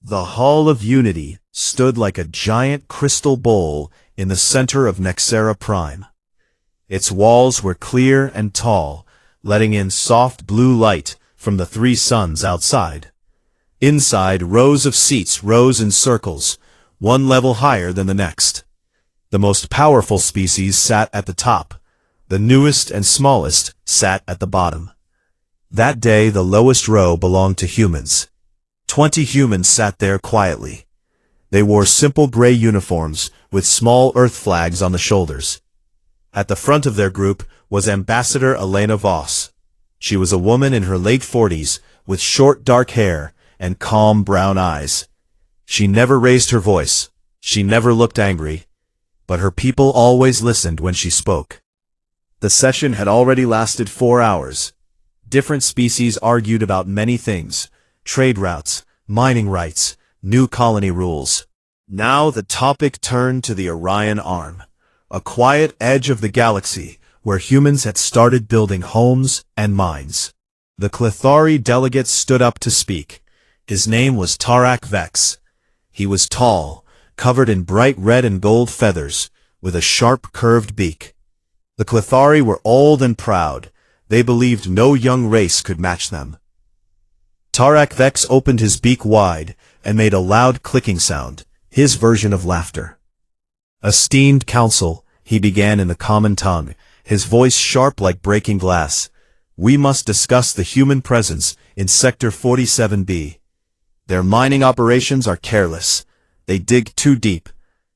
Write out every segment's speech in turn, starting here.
The Hall of Unity stood like a giant crystal bowl in the center of Nexera Prime. Its walls were clear and tall, letting in soft blue light from the 3 suns outside. Inside, rows of seats rose in circles, one level higher than the next. The most powerful species sat at the top. The newest and smallest sat at the bottom. That day, the lowest row belonged to humans. 20 humans sat there quietly. They wore simple gray uniforms with small Earth flags on the shoulders. At the front of their group was Ambassador Elena Voss. She was a woman in her late 40s with short dark hair and calm brown eyes. She never raised her voice. She never looked angry. But her people always listened when she spoke. The session had already lasted 4 hours. Different species argued about many things: trade routes, mining rights, new colony rules. Now the topic turned to the Orion Arm, a quiet edge of the galaxy where humans had started building homes and mines. The Clethari delegate stood up to speak. His name was Tarak Vex. He was tall, covered in bright red and gold feathers, with a sharp curved beak. The Clethari were old and proud. They believed no young race could match them. Tarak Vex opened his beak wide and made a loud clicking sound, his version of laughter. "Esteemed council," he began in the common tongue, his voice sharp like breaking glass, "we must discuss the human presence in Sector 47B. Their mining operations are careless. They dig too deep.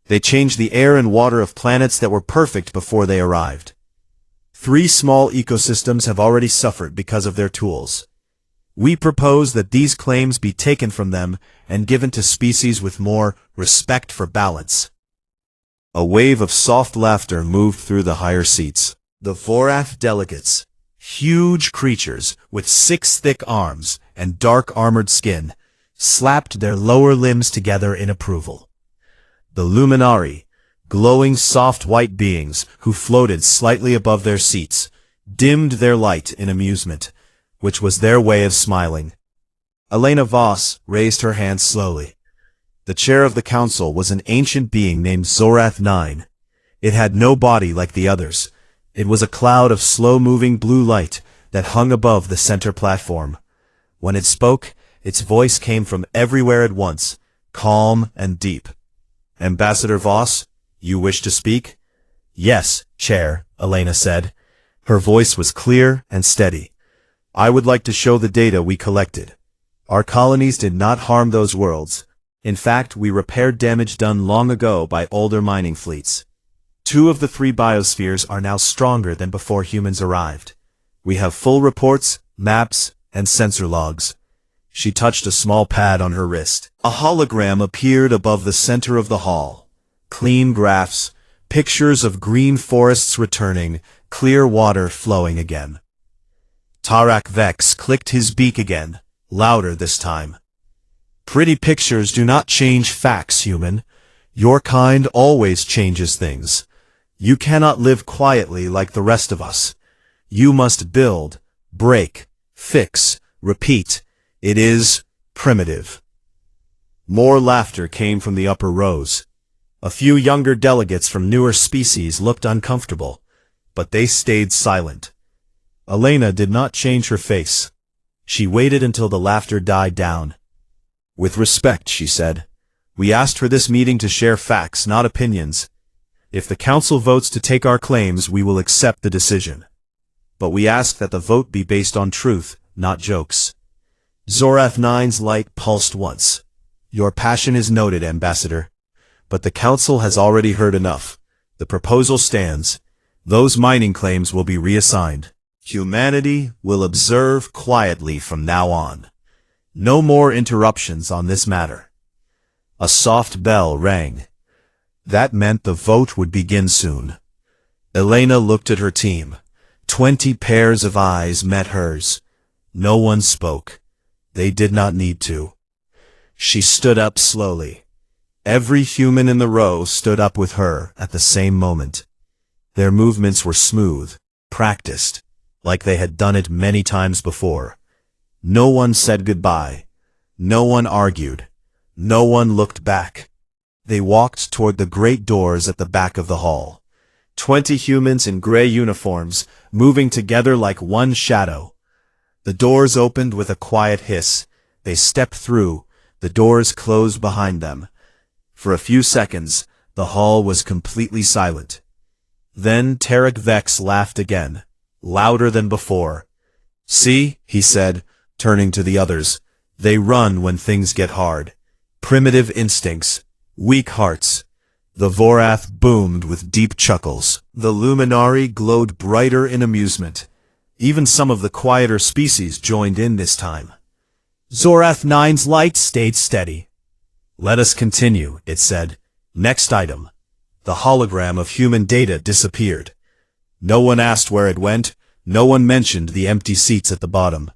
They change the air and water of planets that were perfect before they arrived. 3 small ecosystems have already suffered because of their tools. We propose that these claims be taken from them and given to species with more respect for balance." A wave of soft laughter moved through the higher seats. The Vorath delegates, huge creatures with 6 thick arms and dark armored skin, slapped their lower limbs together in approval. The Luminari, glowing soft white beings who floated slightly above their seats, dimmed their light in amusement, which was their way of smiling. Elena Voss raised her hand slowly. The chair of the council was an ancient being named Zorath 9. It had no body like the others. It was a cloud of slow-moving blue light that hung above the center platform. When it spoke, its voice came from everywhere at once, calm and deep. "Ambassador Voss, you wish to speak?" "Yes, Chair," Elena said. Her voice was clear and steady. "I would like to show the data we collected. Our colonies did not harm those worlds. In fact, we repaired damage done long ago by older mining fleets. 2 of the 3 biospheres are now stronger than before humans arrived. We have full reports, maps, and sensor logs." She touched a small pad on her wrist. A hologram appeared above the center of the hall. Clean graphs, pictures of green forests returning, clear water flowing again. Tarak Vex clicked his beak again, louder this time. "Pretty pictures do not change facts, human. Your kind always changes things. You cannot live quietly like the rest of us. You must build, break, fix, repeat. It is primitive." More laughter came from the upper rows. A few younger delegates from newer species looked uncomfortable, but they stayed silent. Elena did not change her face. She waited until the laughter died down. "With respect," she said, "we asked for this meeting to share facts, not opinions. If the council votes to take our claims, we will accept the decision. But we ask that the vote be based on truth, not jokes." Zorath 9's light pulsed once. "Your passion is noted, Ambassador. But the council has already heard enough. The proposal stands. Those mining claims will be reassigned. Humanity will observe quietly from now on. No more interruptions on this matter." A soft bell rang. That meant the vote would begin soon. Elena looked at her team. 20 pairs of eyes met hers. No one spoke. They did not need to. She stood up slowly. Every human in the row stood up with her at the same moment. Their movements were smooth, practiced, like they had done it many times before. No one said goodbye. No one argued. No one looked back. They walked toward the great doors at the back of the hall. 20 humans in gray uniforms, moving together like one shadow. The doors opened with a quiet hiss. They stepped through. The doors closed behind them. For a few seconds, the hall was completely silent. Then Tarek Vex laughed again, louder than before. "See," he said, turning to the others. "They run when things get hard. Primitive instincts. Weak hearts." The Vorath boomed with deep chuckles. The Luminari glowed brighter in amusement. Even some of the quieter species joined in this time. Zorath 9's light stayed steady. "Let us continue," it said. "Next item." The hologram of human data disappeared. No one asked where it went. No one mentioned the empty seats at the bottom.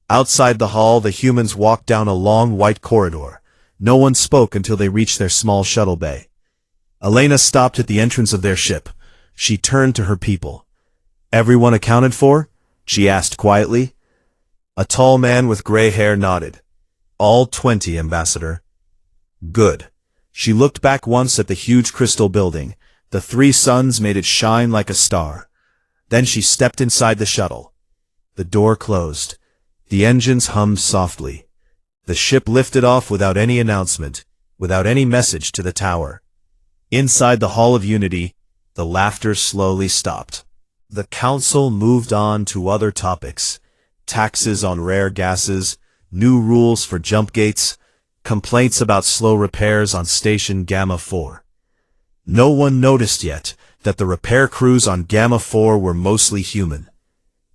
Outside the hall, the humans walked down a long white corridor. No one spoke until they reached their small shuttle bay. Elena stopped at the entrance of their ship. She turned to her people. "Everyone accounted for?" she asked quietly. A tall man with gray hair nodded. "All 20, Ambassador." "Good." She looked back once at the huge crystal building. The 3 suns made it shine like a star. Then she stepped inside the shuttle. The door closed. The engines hummed softly. The ship lifted off without any announcement, without any message to the tower. Inside the Hall of Unity, the laughter slowly stopped. The council moved on to other topics: taxes on rare gases, new rules for jump gates, complaints about slow repairs on Station Gamma 4. No one noticed yet that the repair crews on Gamma 4 were mostly human.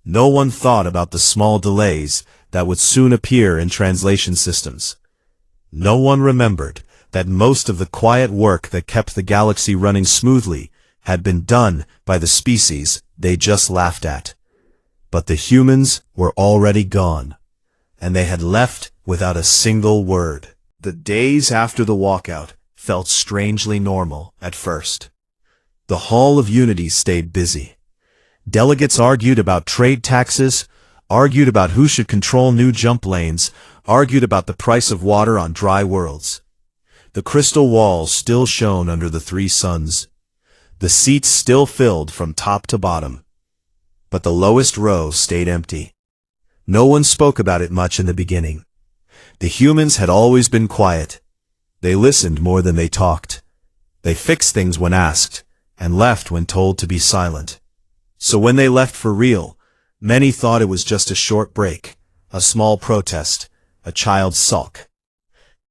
No one thought about the small delays that would soon appear in translation systems. No one remembered that most of the quiet work that kept the galaxy running smoothly had been done by the species they just laughed at. But the humans were already gone, and they had left without a single word. The days after the walkout felt strangely normal at first. The Hall of Unity stayed busy. Delegates argued about trade taxes, argued about who should control new jump lanes, argued about the price of water on dry worlds. The crystal walls still shone under the 3 suns. The seats still filled from top to bottom. But the lowest row stayed empty. No one spoke about it much in the beginning. The humans had always been quiet. They listened more than they talked. They fixed things when asked, and left when told to be silent. So when they left for real, many thought it was just a short break, a small protest, a child's sulk.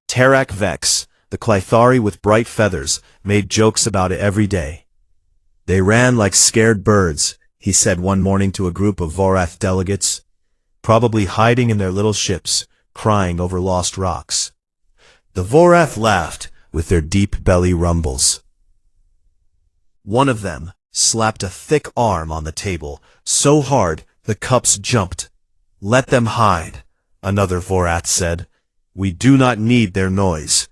Tarak Vex, the Clythari with bright feathers, made jokes about it every day. "They ran like scared birds," he said one morning to a group of Vorath delegates, "probably hiding in their little ships, crying over lost rocks." The Vorath laughed with their deep belly rumbles. One of them slapped a thick arm on the table, so hard the cups jumped. "Let them hide," another Vorath said. "We do not need their noise."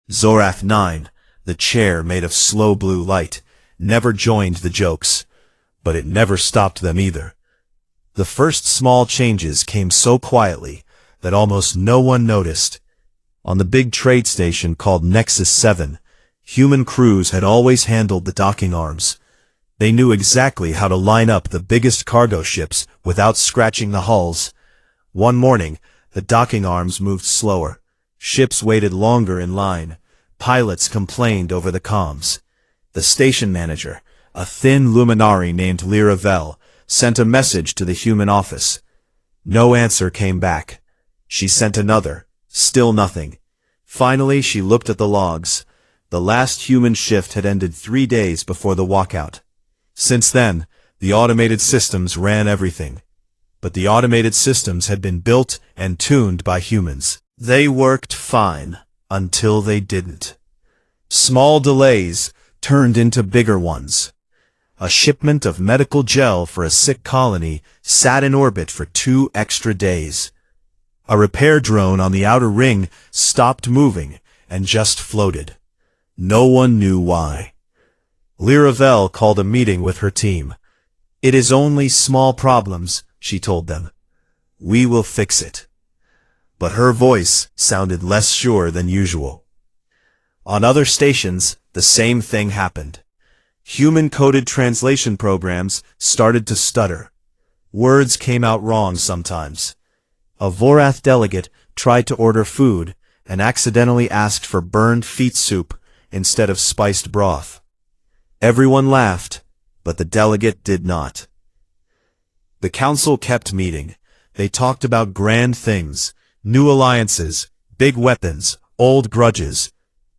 Zorath 9, the chair made of slow blue light, never joined the jokes, but it never stopped them either. The first small changes came so quietly that almost no one noticed. On the big trade station called Nexus 7, human crews had always handled the docking arms. They knew exactly how to line up the biggest cargo ships without scratching the hulls. One morning, the docking arms moved slower. Ships waited longer in line. Pilots complained over the comms. The station manager, a thin luminari named Liravel, sent a message to the human office. No answer came back. She sent another. Still nothing. Finally, she looked at the logs. The last human shift had ended 3 days before the walkout. Since then, the automated systems ran everything. But the automated systems had been built and tuned by humans. They worked fine until they didn't. Small delays turned into bigger ones. A shipment of medical gel for a sick colony sat in orbit for 2 extra days. A repair drone on the outer ring stopped moving and just floated. No one knew why. Liravel called a meeting with her team. "It is only small problems," she told them. "We will fix it." but her voice sounded less sure than usual. On other stations, the same thing happened. Human-coded translation programs started to stutter. Words came out wrong sometimes. A Vorath delegate tried to order food and accidentally asked for burned feet soup instead of spiced broth. Everyone laughed, but the delegate did not. The council kept meeting. They talked about grand things, new alliances, big weapons, old grudges.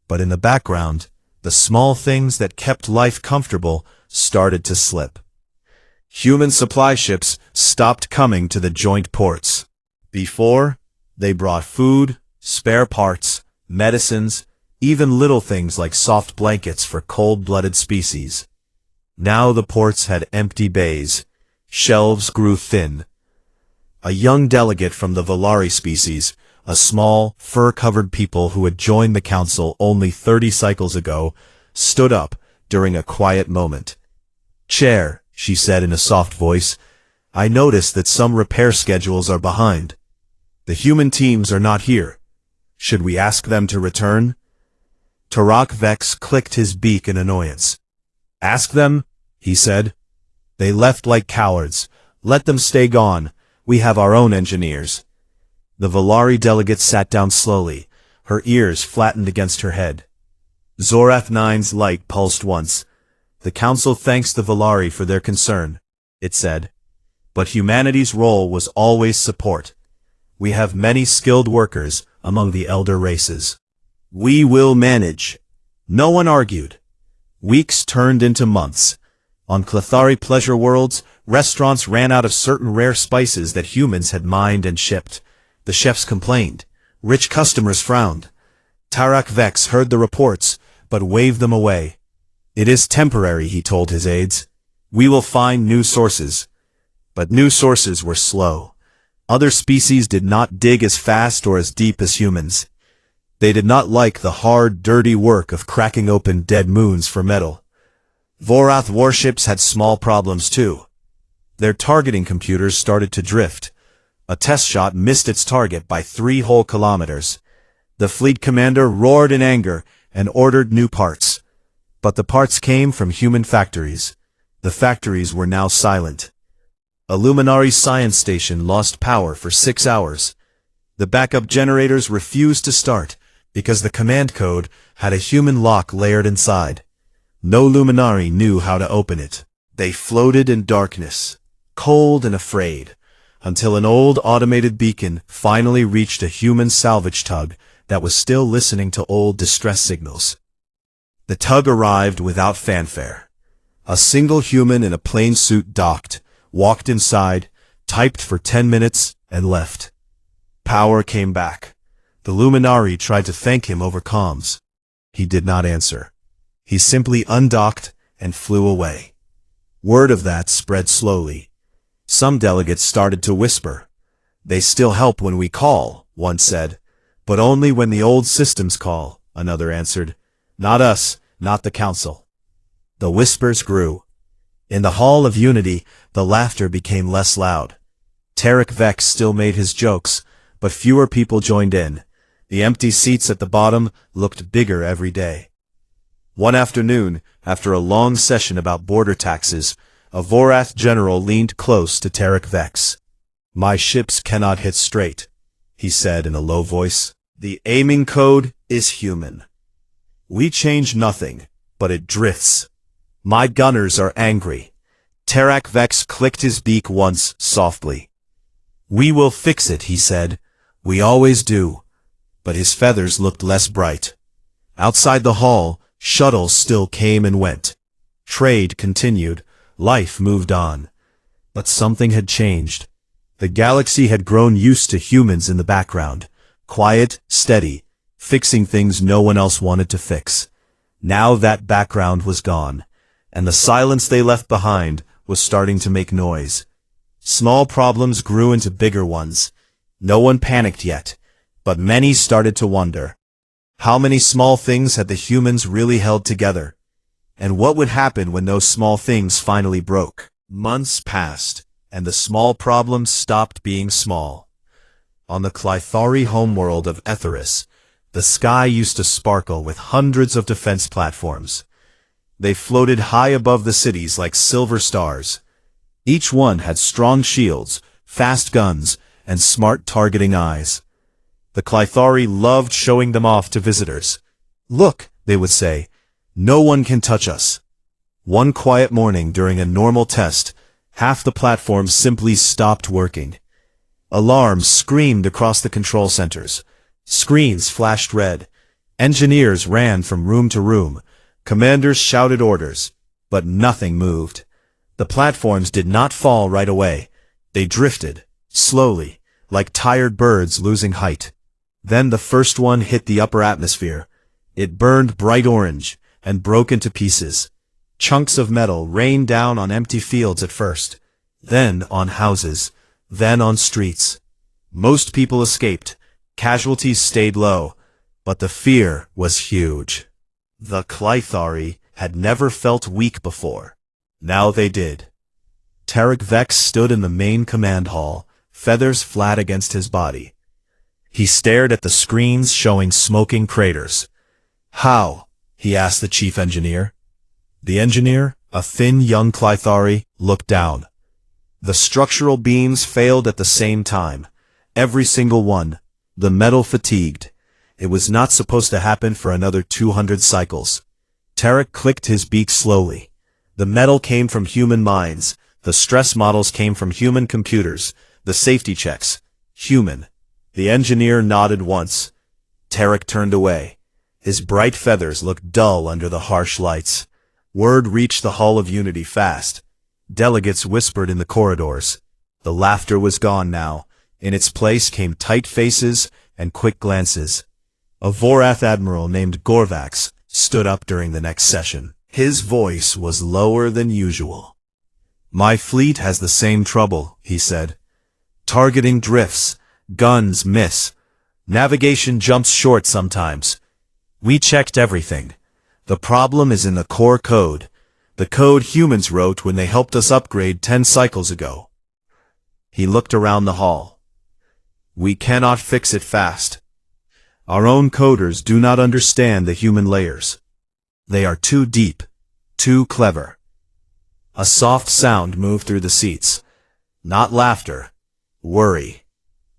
But in the background, the small things that kept life comfortable started to slip. Human supply ships stopped coming to the joint ports. Before, they brought food, spare parts, medicines, even little things like soft blankets for cold-blooded species. Now the ports had empty bays. Shelves grew thin. A young delegate from the Volari species, a small, fur-covered people who had joined the council only 30 cycles ago, stood up during a quiet moment. "Chair," she said in a soft voice, "I noticed that some repair schedules are behind. The human teams are not here. Should we ask them to return?" Tarak Vex clicked his beak in annoyance. "Ask them?" he said. "They left like cowards. Let them stay gone. We have our own engineers." The Volari delegate sat down slowly, her ears flattened against her head. Zorath 9's light pulsed once. "The Council thanks the Volari for their concern," it said. "But humanity's role was always support. We have many skilled workers among the elder races. We will manage." No one argued. Weeks turned into months. On Clethari pleasure worlds, restaurants ran out of certain rare spices that humans had mined and shipped. The chefs complained. Rich customers frowned. Tarak Vex heard the reports, but waved them away. "It is temporary," he told his aides. "We will find new sources." But new sources were slow. Other species did not dig as fast or as deep as humans. They did not like the hard, dirty work of cracking open dead moons for metal. Vorath warships had small problems too. Their targeting computers started to drift. A test shot missed its target by 3 whole kilometers. The fleet commander roared in anger and ordered new parts. But the parts came from human factories. The factories were now silent. A Luminari science station lost power for 6 hours. The backup generators refused to start because the command code had a human lock layered inside. No Luminari knew how to open it. They floated in darkness, cold and afraid, until an old automated beacon finally reached a human salvage tug that was still listening to old distress signals. The tug arrived without fanfare. A single human in a plain suit docked, walked inside, typed for 10 minutes, and left. Power came back. The Luminari tried to thank him over comms. He did not answer. He simply undocked and flew away. Word of that spread slowly. Some delegates started to whisper. "They still help when we call," one said. "But only when the old systems call," another answered. "Not us, not the council." The whispers grew. In the Hall of Unity, the laughter became less loud. Tarak Vex still made his jokes, but fewer people joined in. The empty seats at the bottom looked bigger every day. One afternoon, after a long session about border taxes, a Vorath general leaned close to Tarak Vex. "My ships cannot hit straight," he said in a low voice. "The aiming code is human. We change nothing, but it drifts. My gunners are angry." Tarak Vex clicked his beak once, softly. "We will fix it," he said. "We always do." But his feathers looked less bright. Outside the hall, shuttles still came and went. Trade continued. Life moved on. But something had changed. The galaxy had grown used to humans in the background, quiet, steady, fixing things no one else wanted to fix. Now that background was gone, and the silence they left behind was starting to make noise. Small problems grew into bigger ones. No one panicked yet, but many started to wonder. How many small things had the humans really held together? And what would happen when those small things finally broke? Months passed, and the small problems stopped being small. On the Clythari homeworld of Etheris, the sky used to sparkle with hundreds of defense platforms. They floated high above the cities like silver stars. Each one had strong shields, fast guns, and smart targeting eyes. The Clythari loved showing them off to visitors. "Look," they would say, "no one can touch us." One quiet morning during a normal test, half the platforms simply stopped working. Alarms screamed across the control centers. Screens flashed red. Engineers ran from room to room. Commanders shouted orders, but nothing moved. The platforms did not fall right away. They drifted, slowly, like tired birds losing height. Then the first one hit the upper atmosphere. It burned bright orange and broke into pieces. Chunks of metal rained down on empty fields at first, then on houses, then on streets. Most people escaped. Casualties stayed low, but the fear was huge. The Clythari had never felt weak before. Now they did. Tarek Vex stood in the main command hall, feathers flat against his body. He stared at the screens showing smoking craters. "How?" he asked the chief engineer. The engineer, a thin young Clythari, looked down. The structural beams failed at the same time. Every single one. The metal fatigued. It was not supposed to happen for another 200 cycles. Tarek clicked his beak slowly. The metal came from human minds. The stress models came from human computers. The safety checks. Human. The engineer nodded once. Tarek turned away. His bright feathers looked dull under the harsh lights. Word reached the Hall of Unity fast. Delegates whispered in the corridors. The laughter was gone now. In its place came tight faces and quick glances. A Vorath admiral named Gorvax stood up during the next session. His voice was lower than usual. "My fleet has the same trouble," he said. "Targeting drifts. Guns miss. Navigation jumps short sometimes. We checked everything. The problem is in the core code. The code humans wrote when they helped us upgrade 10 cycles ago." He looked around the hall. "We cannot fix it fast. Our own coders do not understand the human layers. They are too deep, too clever." A soft sound moved through the seats. Not laughter. Worry.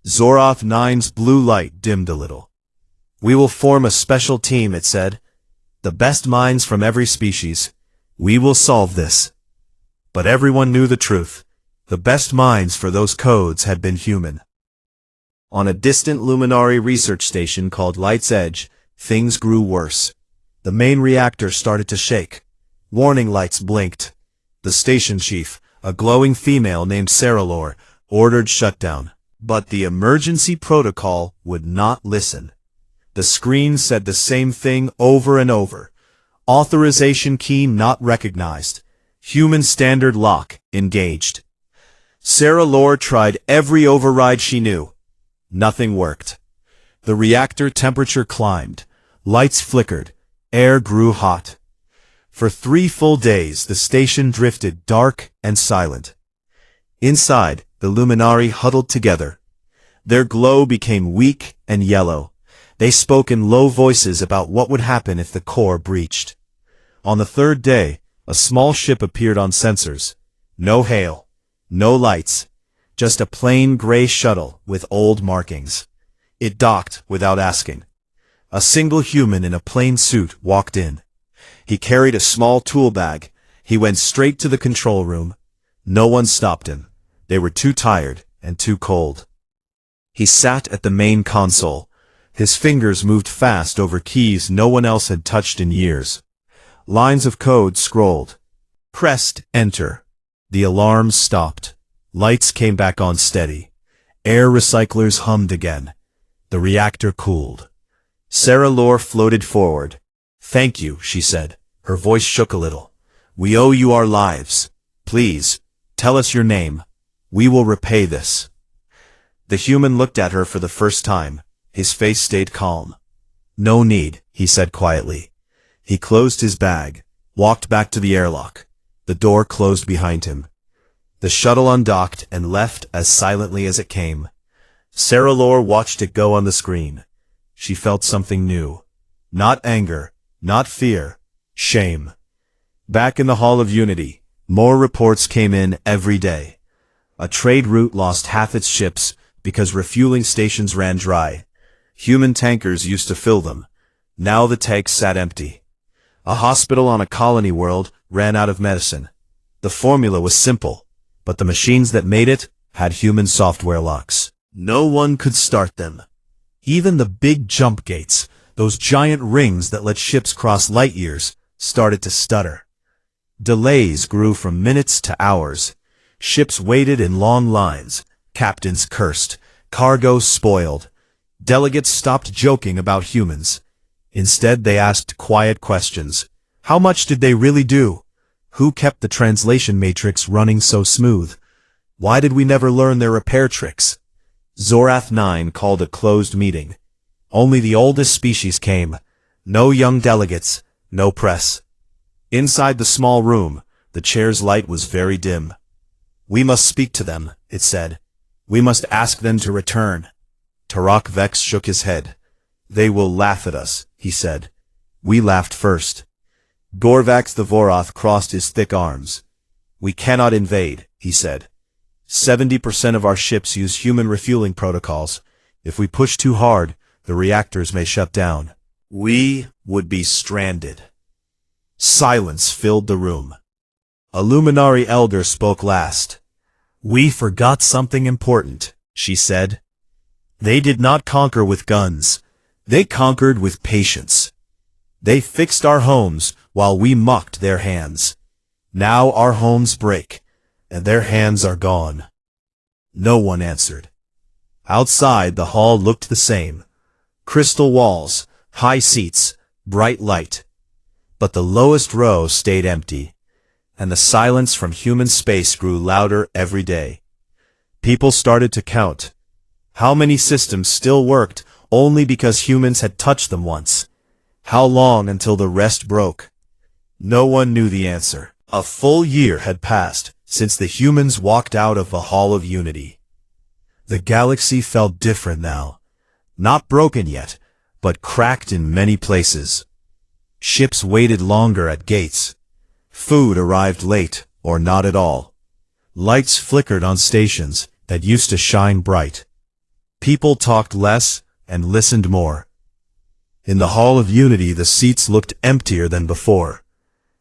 Zoroth 9's blue light dimmed a little. "We will form a special team," it said. "The best minds from every species. We will solve this." But everyone knew the truth. The best minds for those codes had been human. On a distant luminary research station called Light's Edge, things grew worse. The main reactor started to shake. Warning lights blinked. The station chief, a glowing female named Saralor, ordered shutdown. But the emergency protocol would not listen. The screen said the same thing over and over. Authorization key not recognized. Human standard lock engaged. Saralor tried every override she knew. Nothing worked. The reactor temperature climbed. Lights flickered. Air grew hot. For 3 full days the station drifted dark and silent. Inside, the Luminari huddled together. Their glow became weak and yellow. They spoke in low voices about what would happen if the core breached. On the 3rd day, a small ship appeared on sensors. No hail, no lights, just a plain gray shuttle with old markings. It docked without asking. A single human in a plain suit walked in. He carried a small tool bag. He went straight to the control room. No one stopped him. They were too tired and too cold. He sat at the main console. His fingers moved fast over keys no one else had touched in years. Lines of code scrolled. Pressed enter. The alarms stopped. Lights came back on steady. Air recyclers hummed again. The reactor cooled. Saralor floated forward. "Thank you," she said. Her voice shook a little. "We owe you our lives. Please, tell us your name. We will repay this." The human looked at her for the first time. His face stayed calm. "No need," he said quietly. He closed his bag, walked back to the airlock. The door closed behind him. The shuttle undocked and left as silently as it came. Sarah Lore watched it go on the screen. She felt something new. Not anger, not fear, shame. Back in the Hall of Unity, more reports came in every day. A trade route lost half its ships because refueling stations ran dry. Human tankers used to fill them. Now the tanks sat empty. A hospital on a colony world ran out of medicine. The formula was simple, but the machines that made it had human software locks. No one could start them. Even the big jump gates, those giant rings that let ships cross light years, started to stutter. Delays grew from minutes to hours. Ships waited in long lines. Captains cursed. Cargo spoiled. Delegates stopped joking about humans. Instead, they asked quiet questions. How much did they really do? Who kept the translation matrix running so smooth? Why did we never learn their repair tricks? Zorath 9 called a closed meeting. Only the oldest species came. No young delegates, no press. Inside the small room, the chair's light was very dim. We must speak to them, it said. We must ask them to return. Tarak Vex shook his head. They will laugh at us, he said. We laughed first. Gorvax the Voroth crossed his thick arms. We cannot invade, he said. 70% of our ships use human refueling protocols. If we push too hard, the reactors may shut down. We would be stranded. Silence filled the room. A Luminary elder spoke last. We forgot something important, she said. They did not conquer with guns. They conquered with patience. They fixed our homes while we mocked their hands. Now our homes break, and their hands are gone. No one answered. Outside, the hall looked the same. Crystal walls, high seats, bright light. But the lowest row stayed empty, and the silence from human space grew louder every day. People started to count. How many systems still worked only because humans had touched them once? How long until the rest broke? No one knew the answer. A full year had passed since the humans walked out of the Hall of Unity. The galaxy felt different now. Not broken yet, but cracked in many places. Ships waited longer at gates. Food arrived late, or not at all. Lights flickered on stations that used to shine bright. People talked less and listened more. In the Hall of Unity, the seats looked emptier than before.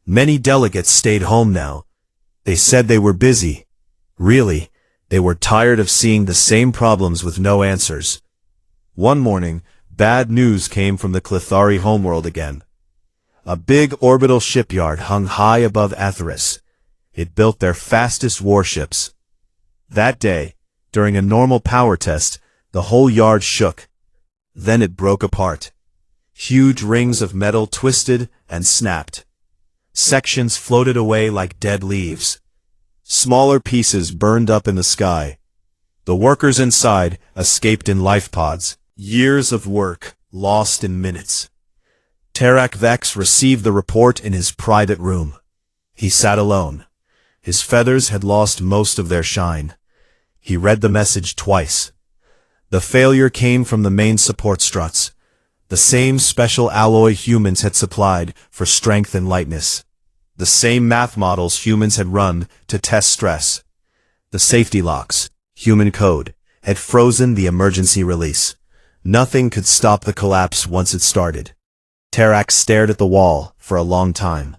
Many delegates stayed home now. They said they were busy. Really, they were tired of seeing the same problems with no answers. One morning, bad news came from the Clethari homeworld again. A big orbital shipyard hung high above Atheris. It built their fastest warships. That day, during a normal power test, the whole yard shook. Then it broke apart. Huge rings of metal twisted and snapped. Sections floated away like dead leaves. Smaller pieces burned up in the sky. The workers inside escaped in life pods. Years of work lost in minutes. Tarak Vex received the report in his private room. He sat alone. His feathers had lost most of their shine. He read the message twice. The failure came from the main support struts, the same special alloy humans had supplied for strength and lightness, the same math models humans had run to test stress. The safety locks, human code, had frozen the emergency release. Nothing could stop the collapse once it started. Tarak stared at the wall for a long time.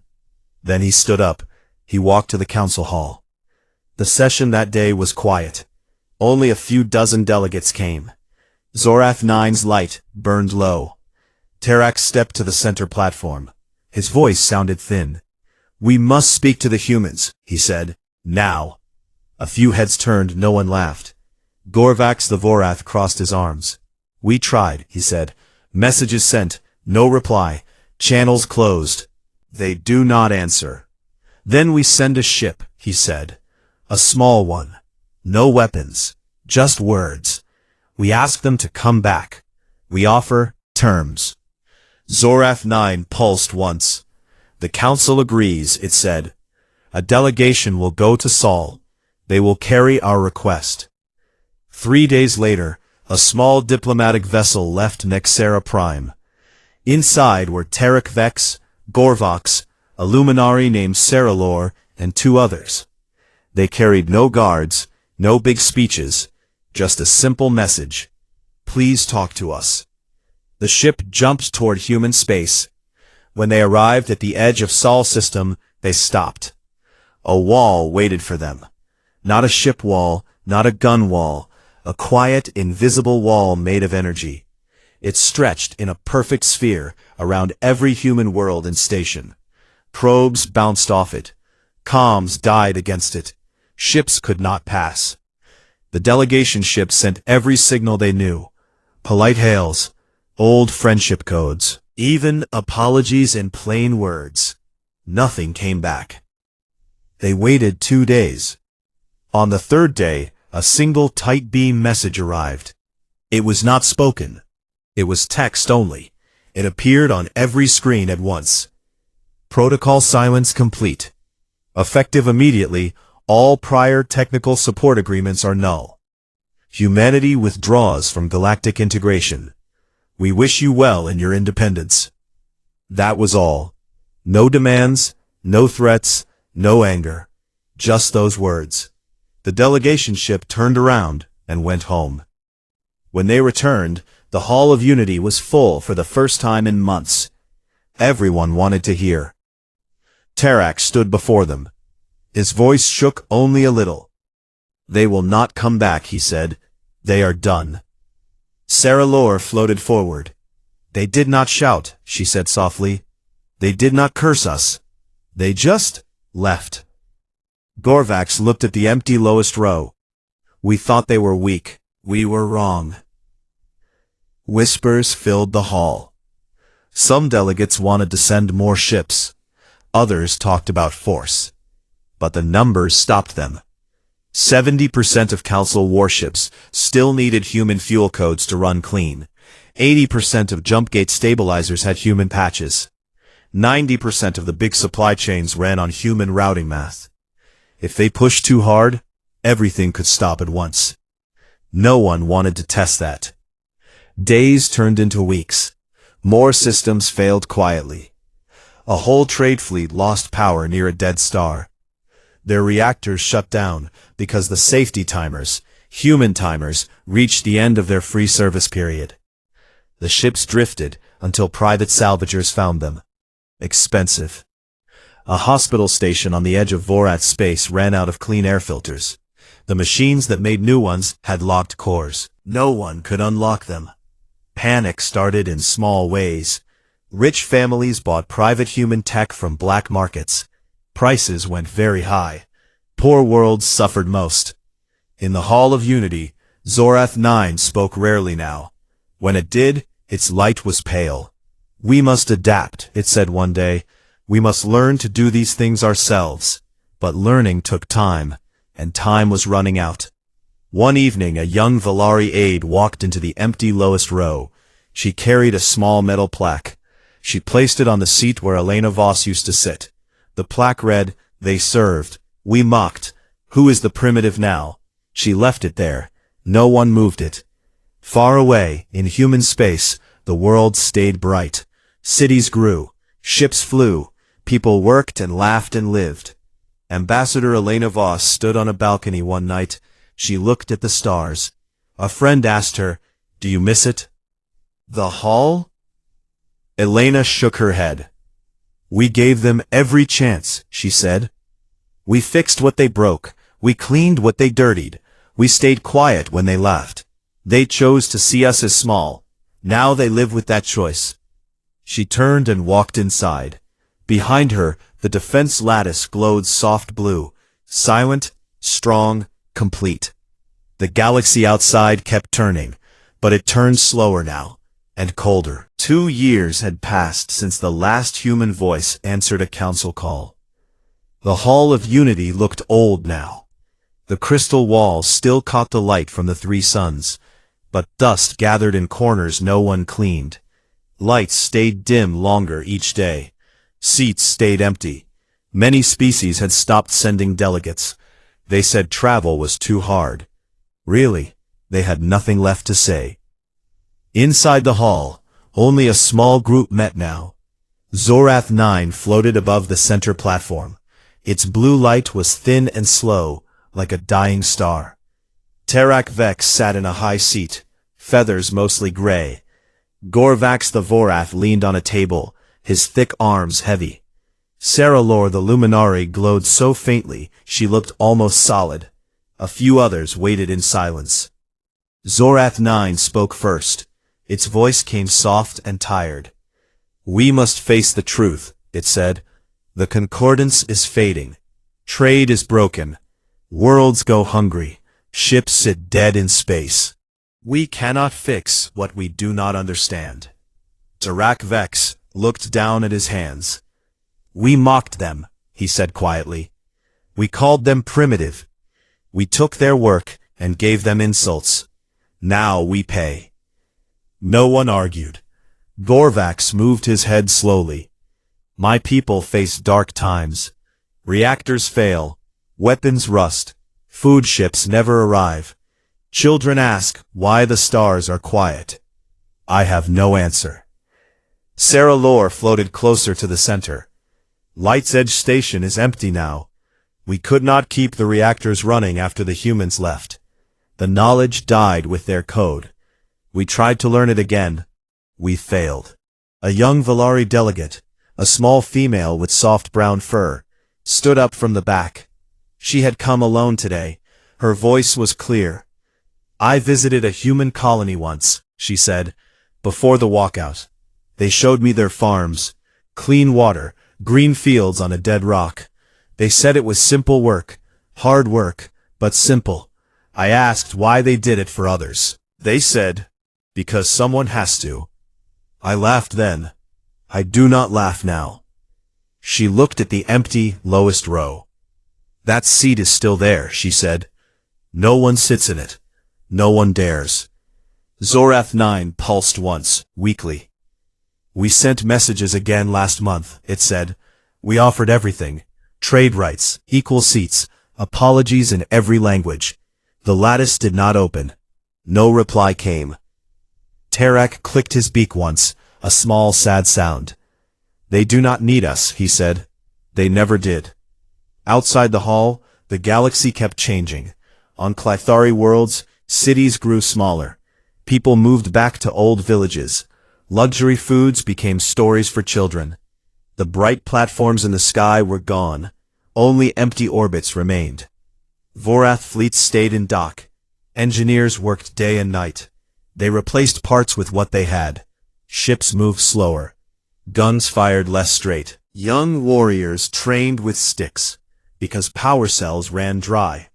Then he stood up. He walked to the council hall. The session that day was quiet. Only a few dozen delegates came. Zorath 9's light burned low. Tarak stepped to the center platform. His voice sounded thin. We must speak to the humans, he said. Now. A few heads turned, no one laughed. Gorvax the Vorath crossed his arms. We tried, he said. Messages sent, no reply. Channels closed. They do not answer. Then we send a ship, he said. A small one. No weapons. Just words. We ask them to come back. We offer terms. Zorath 9 pulsed once. The council agrees, it said. A delegation will go to Sol. They will carry our request. 3 days later, A small diplomatic vessel left Nexera Prime. Inside were Terek Vex, Gorvox, a luminary named Seralor, and 2 others. They carried no guards, no big speeches, just a simple message. Please talk to us. The ship jumped toward human space. When they arrived at the edge of Sol system, they stopped. A wall waited for them. Not a ship wall, not a gun wall, a quiet, invisible wall made of energy. It stretched in a perfect sphere around every human world and station. Probes bounced off it. Comms died against it. Ships could not pass. The delegation ship sent every signal they knew. Polite hails, old friendship codes, even apologies in plain words. Nothing came back. They waited 2 days. On the 3rd day, a single tight beam message arrived. It was not spoken. It was text only. It appeared on every screen at once. Protocol silence complete. Effective immediately, all prior technical support agreements are null. Humanity withdraws from galactic integration. We wish you well in your independence. That was all. No demands, no threats, no anger. Just those words. The delegation ship turned around and went home. When they returned, the Hall of Unity was full for the first time in months. Everyone wanted to hear. Tarak stood before them. His voice shook only a little. They will not come back, he said. They are done. Seralor floated forward. They did not shout, she said softly. They did not curse us. They just left. Gorvax looked at the empty lowest row. We thought they were weak. We were wrong. Whispers filled the hall. Some delegates wanted to send more ships. Others talked about force. But the numbers stopped them. 70% of Council warships still needed human fuel codes to run clean. 80% of jumpgate stabilizers had human patches. 90% of the big supply chains ran on human routing math. If they pushed too hard, everything could stop at once. No one wanted to test that. Days turned into weeks. More systems failed quietly. A whole trade fleet lost power near a dead star. Their reactors shut down because the safety timers, human timers, reached the end of their free service period. The ships drifted until private salvagers found them. Expensive. A hospital station on the edge of Vorat space ran out of clean air filters. The machines that made new ones had locked cores. No one could unlock them. Panic started in small ways. Rich families bought private human tech from black markets. Prices went very high. Poor worlds suffered most. In the Hall of Unity, Zorath 9 spoke rarely now. When it did, its light was pale. We must adapt, it said one day. We must learn to do these things ourselves. But learning took time, and time was running out. One evening, a young Valari aide walked into the empty lowest row. She carried a small metal plaque. She placed it on the seat where Elena Voss used to sit. The plaque read, "They served. We mocked. Who is the primitive now?" She left it there. No one moved it. Far away, in human space, the world stayed bright. Cities grew. Ships flew. People worked and laughed and lived. Ambassador Elena Voss stood on a balcony one night. She looked at the stars. A friend asked her, "Do you miss it?" The hall? Elena shook her head. "We gave them every chance," she said. "We fixed what they broke. We cleaned what they dirtied. We stayed quiet when they left. They chose to see us as small. Now they live with that choice." She turned and walked inside. Behind her, the defense lattice glowed soft blue, silent, strong, complete. The galaxy outside kept turning, but it turned slower now, and colder. 2 years had passed since the last human voice answered a council call. The Hall of Unity looked old now. The crystal walls still caught the light from the 3 suns, but dust gathered in corners no one cleaned. Lights stayed dim longer each day. Seats stayed empty. Many species had stopped sending delegates. They said travel was too hard. Really, They had nothing left to say. Inside the hall, only a small group met now. Zorath 9 floated above the center platform. Its blue light was thin and slow, like a dying star. Terak Vex sat in a high seat, feathers mostly gray. Gorvax the Vorath leaned on a table, his thick arms heavy. Saralor the Luminari glowed so faintly she looked almost solid. A few others waited in silence. Zorath 9 spoke first. Its voice came soft and tired. "We must face the truth," it said. "The concordance is fading. Trade is broken. Worlds go hungry. Ships sit dead in space. We cannot fix what we do not understand." Terak Vex looked down at his hands. "We mocked them," he said quietly. "We called them primitive. We took their work and gave them insults. Now we pay." No one argued. Gorvax moved his head slowly. "My people face dark times. Reactors fail. Weapons rust. Food ships never arrive. Children ask why the stars are quiet. I have no answer." Saralor floated closer to the center. "Light's Edge Station is empty now. We could not keep the reactors running after the humans left. The knowledge died with their code. We tried to learn it again. We failed." A young Valari delegate, a small female with soft brown fur, stood up from the back. She had come alone today. Her voice was clear. "I visited a human colony once," she said, "before the walkout. They showed me their farms, clean water, green fields on a dead rock. They said it was simple work, hard work, but simple. I asked why they did it for others. They said, because someone has to. I laughed then. I do not laugh now." She looked at the empty, lowest row. "That seat is still there," she said. "No one sits in it. No one dares." Zorath 9 pulsed once, weakly. "We sent messages again last month," it said. "We offered everything. Trade rights, equal seats, apologies in every language. The lattice did not open. No reply came." Terak clicked his beak once, a small sad sound. "They do not need us," he said. "They never did." Outside the hall, the galaxy kept changing. On Clythari worlds, cities grew smaller. People moved back to old villages. Luxury foods became stories for children. The bright platforms in the sky were gone. Only empty orbits remained. Vorath fleets stayed in dock. Engineers worked day and night. They replaced parts with what they had. Ships moved slower. Guns fired less straight. Young warriors trained with sticks, because power cells ran dry.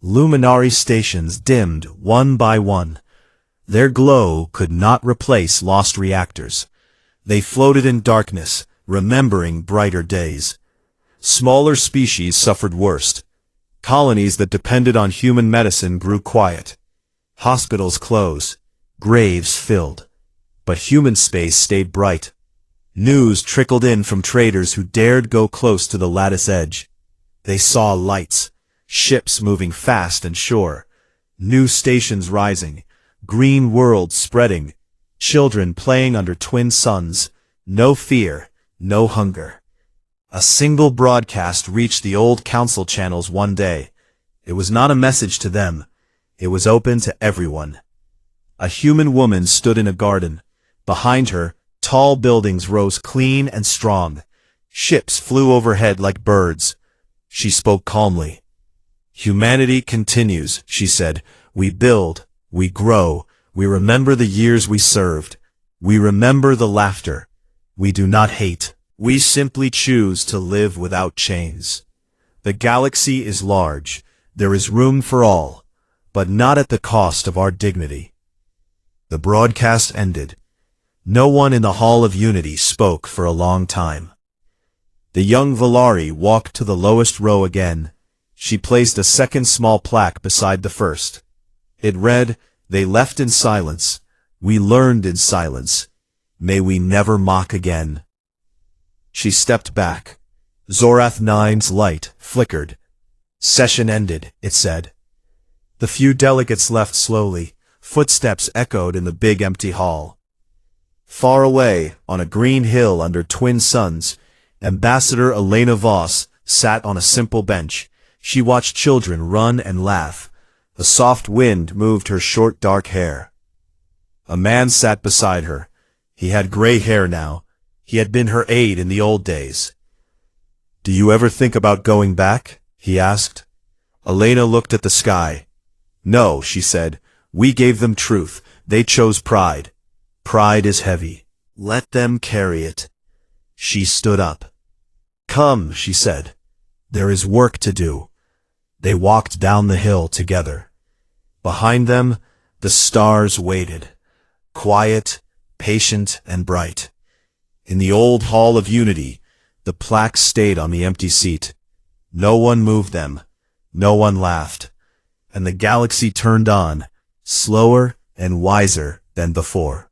Luminary stations dimmed one by one. Their glow could not replace lost reactors. They floated in darkness, remembering brighter days. Smaller species suffered worst. Colonies that depended on human medicine grew quiet. Hospitals closed. Graves filled. But human space stayed bright. News trickled in from traders who dared go close to the lattice edge. They saw lights, ships moving fast and sure, new stations rising, green worlds spreading, children playing under twin suns, no fear, no hunger. A single broadcast reached the old council channels one day. It was not a message to them. It was open to everyone. A human woman stood in a garden. Behind her, tall buildings rose clean and strong. Ships flew overhead like birds. She spoke calmly. "Humanity continues," she said. "We build, we grow, we remember the years we served. We remember the laughter. We do not hate. We simply choose to live without chains. The galaxy is large. There is room for all, but not at the cost of our dignity." The broadcast ended. No one in the Hall of Unity spoke for a long time. The young Valari walked to the lowest row again. She placed a second small plaque beside the first. It read, "They left in silence. We learned in silence. May we never mock again." She stepped back. Zorath 9's light flickered. "Session ended," it said. The few delegates left slowly. Footsteps echoed in the big empty hall. Far away, on a green hill under twin suns, Ambassador Elena Voss sat on a simple bench. She watched children run and laugh. A soft wind moved her short dark hair. A man sat beside her. He had gray hair now. He had been her aide in the old days. "Do you ever think about going back?" he asked. Elena looked at the sky. "No," she said. "We gave them truth. They chose pride. Pride is heavy. Let them carry it." She stood up. "Come," she said. "There is work to do." They walked down the hill together. Behind them, the stars waited, quiet, patient, and bright. In the old Hall of Unity, the plaques stayed on the empty seat. No one moved them. No one laughed. And the galaxy turned on, slower and wiser than before.